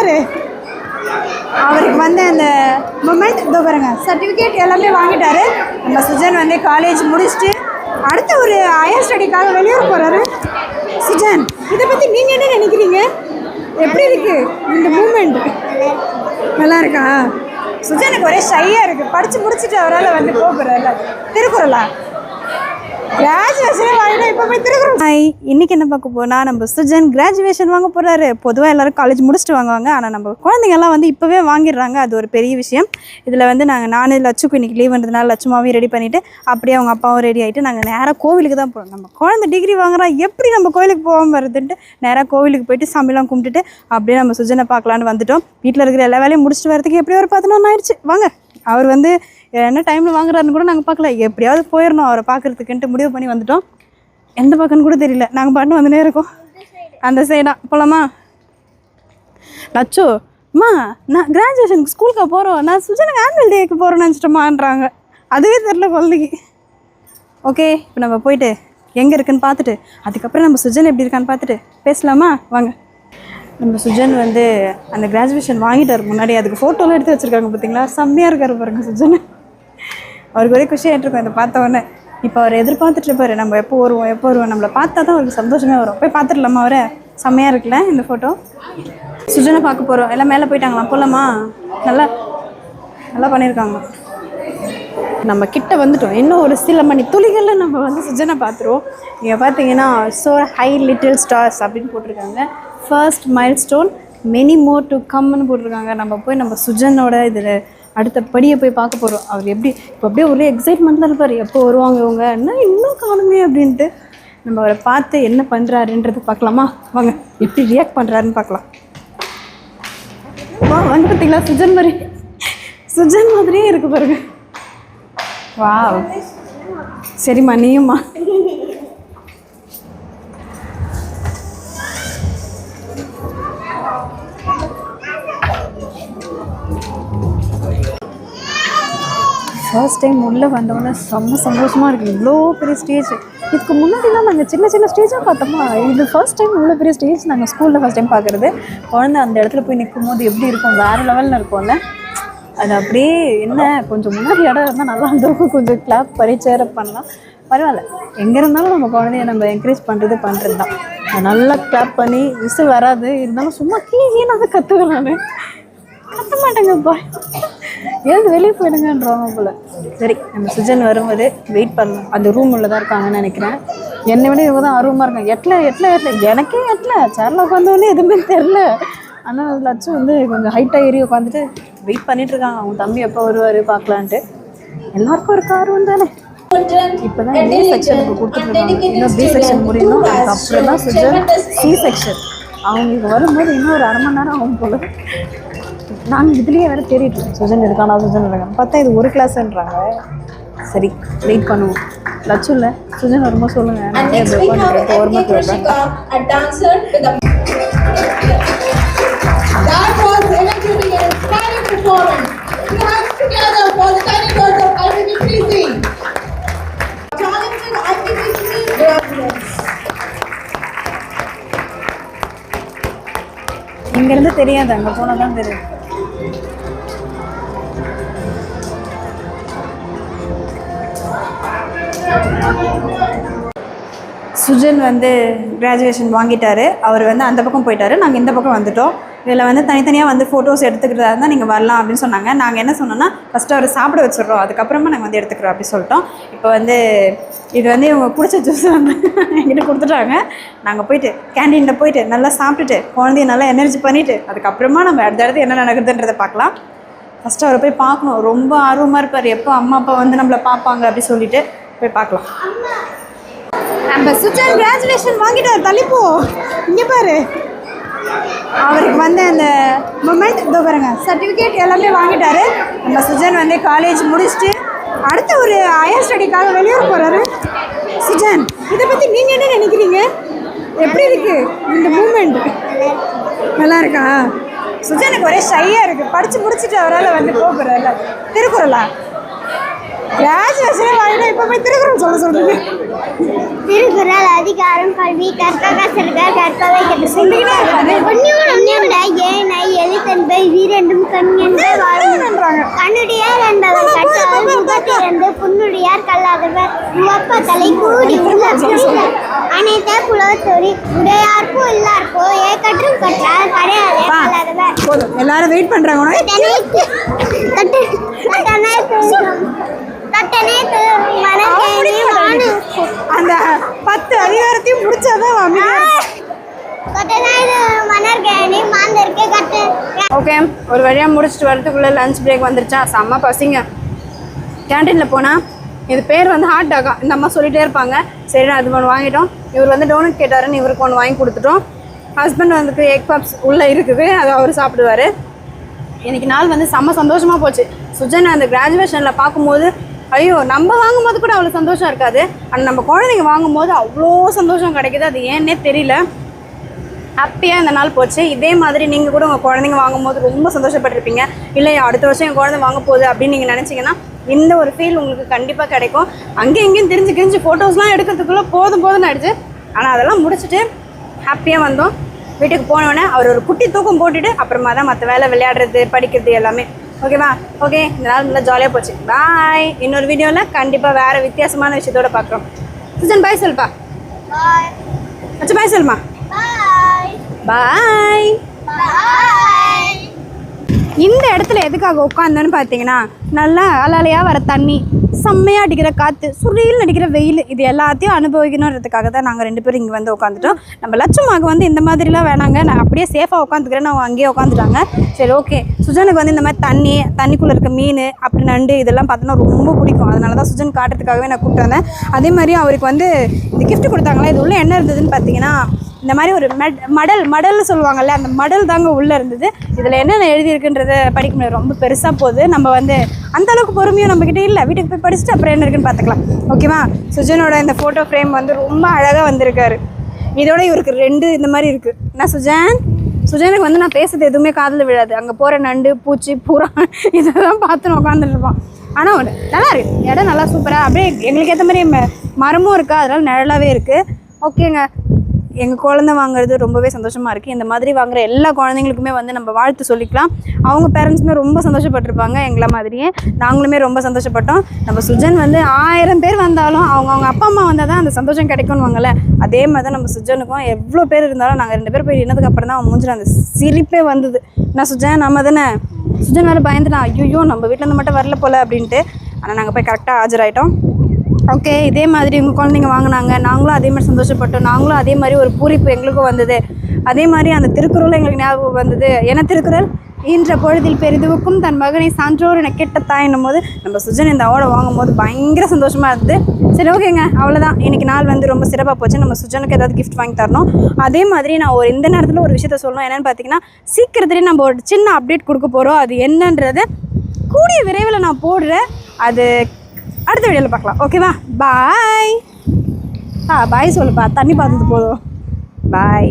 பாரு அவருக்கு வந்து அந்த மொமெண்ட் இதோ பாருங்க சர்டிஃபிகேட் எல்லாமே வாங்கிட்டாரு. நம்ம சுஜன் வந்து காலேஜ் முடிச்சுட்டு அடுத்த ஒரு ஹையர் ஸ்டடிக்காக வெளியூர் போகிறாரு. சுஜன், இதை பற்றி நீங்கள் என்ன நினைக்கிறீங்க? எப்படி இருக்கு இந்த மூமெண்ட்? நல்லா இருக்கா? சுஜனுக்கு ஒரே ஷையாக இருக்குது. படித்து முடிச்சுட்டு அவரால் வந்து போகிறாரு. திருக்குறளா கிராஜுவேஷன் வாங்கினா இப்போ போய் திருக்குறள். இன்றைக்கி என்ன பார்க்க போனால் நம்ம சுஜன் கிராஜுவேஷன் வாங்க போகிறாரு. பொதுவாக எல்லோரும் காலேஜ் முடிச்சுட்டு வாங்குவாங்க, ஆனால் நம்ம குழந்தைங்கள்லாம் வந்து இப்போவே வாங்கிடுறாங்க. அது ஒரு பெரிய விஷயம். இதில் வந்து நானும் லட்சுக்கு இன்றைக்கி லீவ்ன்றதுனால லட்சுமாவையும் ரெடி பண்ணிவிட்டு அப்படியே அவங்க அப்பாவும் ரெடி ஆகிட்டு நாங்கள் நேராக கோவிலுக்கு தான் போகிறோம். நம்ம குழந்தை டிகிரி வாங்குறோம், எப்படி நம்ம கோவிலுக்கு போகாமல் வருதுன்ட்டு நேராக கோவிலுக்கு போயிட்டு சாமிலாம் கும்பிட்டுட்டு அப்படியே நம்ம சுஜனை பார்க்கலான்னு வந்துவிட்டோம். வீட்டில் இருக்கிற எல்லா வேலையும் முடிச்சுட்டு வரதுக்கு எப்படியோ ஒரு 11 ஆயிடுச்சு. வாங்க, அவர் வந்து என்ன டைமில் வாங்குறாருன்னு கூட நாங்கள் பார்க்கல. எப்படியாவது போயிடணும் அவரை பார்க்குறதுக்குன்ட்டு முடிவு பண்ணி வந்துட்டோம். எந்த பக்கம்னு கூட தெரியல. நாங்கள் பாட்டு வந்துனே இருக்கோம். அந்த சைடா போகலாமா? லட்சோ, அம்மா நான் கிராஜுவேஷனுக்கு ஸ்கூலுக்கு போகிறோம், நான் சுஜனுக்கு ஆனுவல் டேக்கு போகிறோன்னு நினச்சிட்டோமான்றாங்க. அதுவே தெரில குழந்தைக்கு. ஓகே, இப்போ நம்ம போயிட்டு எங்கே இருக்குன்னு பார்த்துட்டு அதுக்கப்புறம் நம்ம சுஜன் எப்படி இருக்கான்னு பார்த்துட்டு பேசலாமா? வாங்க. நம்ம சுஜன் வந்து அந்த கிராஜுவேஷன் வாங்கிட்டார் முன்னாடி. அதுக்கு ஃபோட்டோலாம் எடுத்து வச்சுருக்காங்க பார்த்தீங்களா? செம்மையாக இருக்கார் பாருங்க சுஜன். அவருக்கு ஒரே குஷியாக இருக்கும் இதை பார்த்தோன்னே. இப்போ அவர் எதிர்பார்த்துட்டு இருப்பார், நம்ம எப்போ வருவோம் நம்மளை பார்த்தா தான் அவருக்கு சந்தோஷமே வரும். போய் பார்த்துடலாமா அவரை? செம்மையாக இருக்குல்ல இந்த ஃபோட்டோ. சுஜனை பார்க்க போகிறோம். எல்லாம் மேலே போயிட்டாங்களாம், போகலாமா? நல்லா பண்ணியிருக்காங்க. நம்ம கிட்ட வந்துட்டோம். இன்னும் ஒரு சில மணி துளிகளில் நம்ம வந்து சுஜனை பார்த்துருவோம். நீங்கள் பார்த்தீங்கன்னா ஸோ ஹை லிட்டில் ஸ்டார்ஸ் அப்படின்னு போட்டிருக்காங்க. First milestone many more to கம்னு போட்டிருக்காங்க. நம்ம போய் நம்ம சுஜனோட இதில் அடுத்த படியை போய் பார்க்க போகிறோம். அவர் எப்படி இப்போ அப்படியே ஒரே எக்ஸைட்மெண்ட்டில் இருப்பார். எப்போ வருவாங்க இவங்க, என்ன இன்னும் காணுமே அப்படின்ட்டு. நம்ம அவரை பார்த்து என்ன பண்ணுறாருன்றது பார்க்கலாமா? வாங்க, எப்படி ரியாக்ட் பண்ணுறாருன்னு பார்க்கலாம். வாங்க, பார்த்தீங்களா சுஜன் மாதிரியே இருக்கு பாருங்க. வா, சரிம்மா, நீயும்மா. ஃபர்ஸ்ட் டைம் உள்ளே வந்தோடனே செம்ம சந்தோஷமாக இருக்குது. இவ்வளோ பெரிய ஸ்டேஜ். இதுக்கு முன்னாடிலாம் நாங்கள் சின்ன சின்ன ஸ்டேஜாக பார்த்தோமா, இது ஃபர்ஸ்ட் டைம் இவ்வளோ பெரிய ஸ்டேஜ் நாங்கள் ஸ்கூலில் ஃபர்ஸ்ட் டைம் பார்க்குறது. குழந்தை அந்த இடத்துல போய் நிற்கும் போது எப்படி இருக்கும், வேறு லெவலில் இருக்கும்ல. அது அப்படியே என்ன கொஞ்சம் முன்னாடி இடம் இருந்தால் நல்லா இருந்திருக்கும். கொஞ்சம் கிளாப் பரிச்சேர பண்ணலாம், பரவாயில்ல. எங்கே இருந்தாலும் நம்ம குழந்தைய நம்ம என்கரேஜ் பண்ணுறது தான். நல்லா கிளாப் பண்ணி விசில் வராது இருந்தாலும் சும்மா கீழே அதை கற்றுவேன். நான் கற்ற மாட்டேங்கப்பா, ஏதாவது வெளியே போயிடுங்கன்றவங்க போல். சரி, நம்ம சுஜன் வரும்போது வெயிட் பண்ணலாம். அந்த ரூம் உள்ள தான் இருக்காங்கன்னு நினைக்கிறேன். என்னை விட இவங்க தான் ஆர்வமாக இருக்காங்க. எட்டல எனக்கே சேரில் உட்காந்தோடனே எதுவுமே தெரில. ஆனால் லட்சம் வந்து கொஞ்சம் ஹைட்டாக ஏறி உட்காந்துட்டு வெயிட் பண்ணிகிட்ருக்காங்க. அவங்க தம்பி எப்போ வருவார் பார்க்கலான்ட்டு. எல்லாருக்கும் ஒரு ஆர்வம் தானே. இப்போ தான் ஏ செக்ஷனுக்கு கொடுத்துட்ருக்காங்க. இன்னும் பி செக்ஷன் முடியணும். அதுக்கப்புறம் தான் சுஜன் சி செக்ஷன். அவங்களுக்கு வரும்போது இன்னும் ஒரு 1/2 மணி நேரம் ஆகும் போல். நாங்கள் இதுலேயே வேறு தேடிட்டு சுஜன் இருக்கானா பார்த்தா இது ஒரு கிளாஸ்ன்றாங்க. சரி, வெயிட் பண்ணுவோம். லட்சம் இல்லை, சுஜன் வரும்போது சொல்லுங்கள். இங்கேருந்து தெரியாது, அங்கே போனால் தான் தெரியும். சுஜன் வந்து கிராஜுவேஷன் வாங்கிட்டார். அவர் வந்து அந்த பக்கம் போயிட்டார், நாங்கள் இந்த பக்கம் வந்துவிட்டோம். இதில் வந்து தனித்தனியாக வந்து ஃபோட்டோஸ் எடுத்துக்கிறதா இருந்தால் நீங்கள் வரலாம் அப்படின்னு சொன்னாங்க. நாங்கள் என்ன சொன்னோன்னா ஃபஸ்ட்டு அவர் சாப்பிட வச்சிடுறோம், அதுக்கப்புறமா நாங்கள் வந்து எடுத்துக்கிறோம் அப்படி சொல்லிட்டோம். இப்போ வந்து இது வந்து இவங்க பிடிச்ச ஜூஸ் வந்து எங்கிட்ட கொடுத்துட்டாங்க. நாங்கள் போயிட்டு கேன்டீனில் போயிட்டு நல்லா சாப்பிட்டுட்டு குழந்தைய நல்லா எனர்ஜி பண்ணிவிட்டு அதுக்கப்புறமா நம்ம அடுத்தடுத்து என்ன நடக்குதுன்றதை பார்க்கலாம். ஃபஸ்ட்டு அவரை போய் பார்க்கணும். ரொம்ப ஆர்வமாக இருப்பார், எப்போ அம்மா அப்பா வந்து நம்மளை பார்ப்பாங்க அப்படி சொல்லிட்டு போய் பார்க்கலாம். நம்ம சுஜன் கிராஜுவேஷன் வாங்கிட்டார். தள்ளிப்போ, இங்கே பாரு. அவருக்கு வந்து அந்த மொமெண்ட் இதோ பாருங்க சர்டிஃபிகேட் எல்லாமே வாங்கிட்டாரு. நம்ம சுஜன் வந்து காலேஜ் முடிச்சுட்டு அடுத்த ஒரு ஹையர் ஸ்டடிக்காக வெளியூர் போகிறாரு. சுஜன், இதை பற்றி நீங்கள் என்ன நினைக்கிறீங்க? எப்படி இருக்குது இந்த மூமெண்ட்? நல்லா இருக்கா? சுஜனுக்கு ஒரே ஷையாக இருக்குது. படித்து முடிச்சுட்டு அவரால் வந்து போகிறாரு. திருக்குறளா கிராஜுவேஷன் வாங்கினா இப்போ போய் திருக்குறள் சொல்லுங்க. திருக்குறள் அதிகாரம் கல்வி கற்க கற்க கற்பவை கற்று ஏனை எழுத்து உவப்ப தலை கூடி உள்ள அனைத்த புலத்தொரி உடையார்க்கும் இல்லார்க்கோ ஏக்கற்றும் கற்றார் கிடையாது கலரவர். போதும், எல்லாரும் வெயிட் பண்றாங்க. அந்த 10 அதிகாரத்தையும் முடிச்சாதான் அமைதியா இருக்கும். ஓகே, ஒரு வழியாக முடிச்சுட்டு வரதுக்குள்ளே லஞ்ச் பிரேக் வந்துருச்சா? செம்ம பசிங்க. கேன்டீனில் போனால் இது பேர் வந்து ஹாட் டாகா இந்த அம்மா சொல்லிகிட்டே இருப்பாங்க. சரி, அது ஒன்று வாங்கிட்டோம். இவர் வந்து டோனட் கேட்டாருன்னு இவருக்கு ஒன்று வாங்கி கொடுத்துட்டோம். ஹஸ்பண்ட் வந்துட்டு எக் பப்ஸ் உள்ளே இருக்குது, அதை அவர் சாப்பிடுவார். இன்றைக்கி நாள் வந்து செம்ம சந்தோஷமாக போச்சு. சுஜன் அந்த கிராஜுவேஷனில் பார்க்கும்போது ஐயோ நம்ம வாங்கும்போது கூட அவ்வளோ சந்தோஷம் இருக்காது, ஆனால் நம்ம குழந்தைங்க வாங்கும்போது அவ்வளோ சந்தோஷம் கிடைக்கிது. அது ஏன்னே தெரியல. ஹாப்பியாக இந்த நாள் போச்சு. இதே மாதிரி நீங்கள் கூட உங்கள் குழந்தைங்க வாங்கும்போது ரொம்ப சந்தோஷப்பட்டிருப்பீங்க. இல்லை அடுத்த வருஷம் என் குழந்தை வாங்க போகுது அப்படின்னு நீங்கள் நினச்சிங்கன்னா இந்த ஒரு ஃபீல் உங்களுக்கு கண்டிப்பாக கிடைக்கும். அங்கேயும் இங்கேயும் தெரிஞ்சு ஃபோட்டோஸ்லாம் எடுக்கிறதுக்குள்ளே போதும்னு ஆயிடுச்சு. ஆனால் அதெல்லாம் முடிச்சுட்டு ஹாப்பியாக வந்தோம். வீட்டுக்கு போனோடனே அவர் ஒரு குட்டி தூக்கம் போட்டுட்டு அப்புறமா தான் மற்ற வேலை, விளையாடுறது, படிக்கிறது எல்லாமே. ஓகேவா? ஓகே, இந்த நாள் நல்லா ஜாலியாக போச்சு. பாய். இன்னொரு வீடியோவில் கண்டிப்பாக வேறு வித்தியாசமான விஷயத்தோடு பார்க்குறோம். சுஜன் பாய் சொல்லுப்பா. அச்சா பாய் சொல்லுமா. பாய். இந்த இடத்துல எதுக்காக உட்காந்தோன்னு பார்த்தீங்கன்னா, நல்லா அலையாக வர தண்ணி, செம்மையாக அடிக்கிற காற்று, சுழியில் அடிக்கிற வெயில், இது எல்லாத்தையும் அனுபவிக்கணுன்றதுக்காக தான் நாங்கள் 2 பேரும் இங்கே வந்து உட்காந்துட்டோம். நம்ம லட்சுமாக வந்து இந்த மாதிரிலாம் வேணாங்க, நான் அப்படியே சேஃபாக உட்காந்துக்கிறேன், அவங்க அங்கேயே உட்காந்துட்டாங்க. சரி, ஓகே. சுஜனுக்கு வந்து இந்த மாதிரி தண்ணிக்குள்ளே இருக்க மீன், அப்படி நண்டு இதெல்லாம் பார்த்தோன்னா ரொம்ப பிடிக்கும். அதனால தான் சுஜன் காட்டுறதுக்காகவே நான் கூப்பிட்டு வந்தேன். அதே மாதிரி அவருக்கு வந்து இந்த கிஃப்ட் கொடுத்தாங்களா, இது உள்ளே என்ன இருந்ததுன்னு பார்த்தீங்கன்னா, இந்த மாதிரி ஒரு மடல்னு சொல்லுவாங்கள்ல, அந்த மடல் தாங்க உள்ளே இருந்தது. இதில் என்னென்ன எழுதியிருக்குன்றதை படிக்க முடியாது, ரொம்ப பெருசாக போகுது. நம்ம வந்து அந்தளவுக்கு பொறுமையும் நம்மக்கிட்ட இல்லை. வீட்டுக்கு போய் படிச்சுட்டு அப்புறம் என்ன இருக்குன்னு பார்த்துக்கலாம். ஓகேவா? சுஜனோட இந்த ஃபோட்டோ ஃப்ரேம் வந்து ரொம்ப அழகாக வந்திருக்காரு. இதோட இவருக்கு 2 இந்த மாதிரி இருக்குது. என்ன சுஜனுக்கு வந்து நான் பேசுறது எதுவுமே காதில் விழாது. அங்கே போகிற நண்டு, பூச்சி, பூரா இதெல்லாம் பார்த்து உட்காந்துட்டு இருப்பான். ஆனால் நல்லா இருக்குது, இடம் நல்லா சூப்பராக, அப்படியே எங்களுக்கு ஏற்ற மாதிரி மரமும் இருக்கா, அதனால் நிழலாகவே இருக்குது. ஓகேங்க, எங்கள் குழந்தை வாங்குறது ரொம்பவே சந்தோஷமாக இருக்குது. இந்த மாதிரி வாங்குகிற எல்லா குழந்தைங்களுக்குமே வந்து நம்ம வாழ்த்து சொல்லிக்கலாம். அவங்க பேரண்ட்ஸுமே ரொம்ப சந்தோஷப்பட்டிருப்பாங்க, எங்களை மாதிரியே நாங்களுமே ரொம்ப சந்தோஷப்பட்டோம். நம்ம சுஜன் வந்து 1000 பேர் வந்தாலும் அவங்க அப்பா அம்மா வந்தால் தான் அந்த சந்தோஷம் கிடைக்கும்னுவாங்கள்ல, அதே மாதிரி தான் நம்ம சுஜனுக்கும் எவ்வளோ பேர் இருந்தாலும் நாங்கள் 2 பேர் போய் நின்னதுக்கு அப்புறம் தான் அவன் மூஞ்சில் அந்த சிரிப்பே வந்தது. நான் சுஜன் நம்ம தானே, சுஜன் வேறு பயந்துட்டான், ஐயோ நம்ம வீட்டிலேருந்து மட்டும் வரல போல் அப்படின்ட்டு. ஆனால் நாங்கள் போய் கரெக்டாக ஆஜராயிட்டோம். ஓகே, இதே மாதிரி உங்கள் குழந்தைங்க வாங்கினாங்க, நாங்களும் அதே மாதிரி சந்தோஷப்பட்டோம். நாங்களும் அதே மாதிரி ஒரு பூரிப்பு எங்களுக்கும் வந்தது. அதே மாதிரி அந்த திருக்குறளும் எங்களுக்கு ஞாபகம் வந்தது. ஏன்னா திருக்குறள் ஈன்ற பொழுதில் பெரிதுவுக்கும் தன் மகனை சான்றோர் என கெட்ட தாயின்னும் போது நம்ம சுஜன் இந்த அவார்டை வாங்கும்போது பயங்கர சந்தோஷமாக இருந்தது. சரி, ஓகேங்க, அவ்வளோதான். இன்றைக்கி நாள் வந்து ரொம்ப சிறப்பாக போச்சு. நம்ம சுஜனுக்கு ஏதாவது கிஃப்ட் வாங்கி தரணும். அதே மாதிரி நான் இந்த நேரத்தில் ஒரு விஷயத்த சொல்லணும். என்னென்னு பார்த்தீங்கன்னா, சீக்கிரத்துலேயே நம்ம ஒரு சின்ன அப்டேட் கொடுக்க போகிறோம். அது என்னன்றது கூடிய விரைவில் நான் போடுறேன். அது அடுத்த வீடியோவில் பார்க்கலாம். ஓகேவா? பாய். பாய் சொல்லுப்பா, தண்ணி பார்த்தது போதும். பாய்.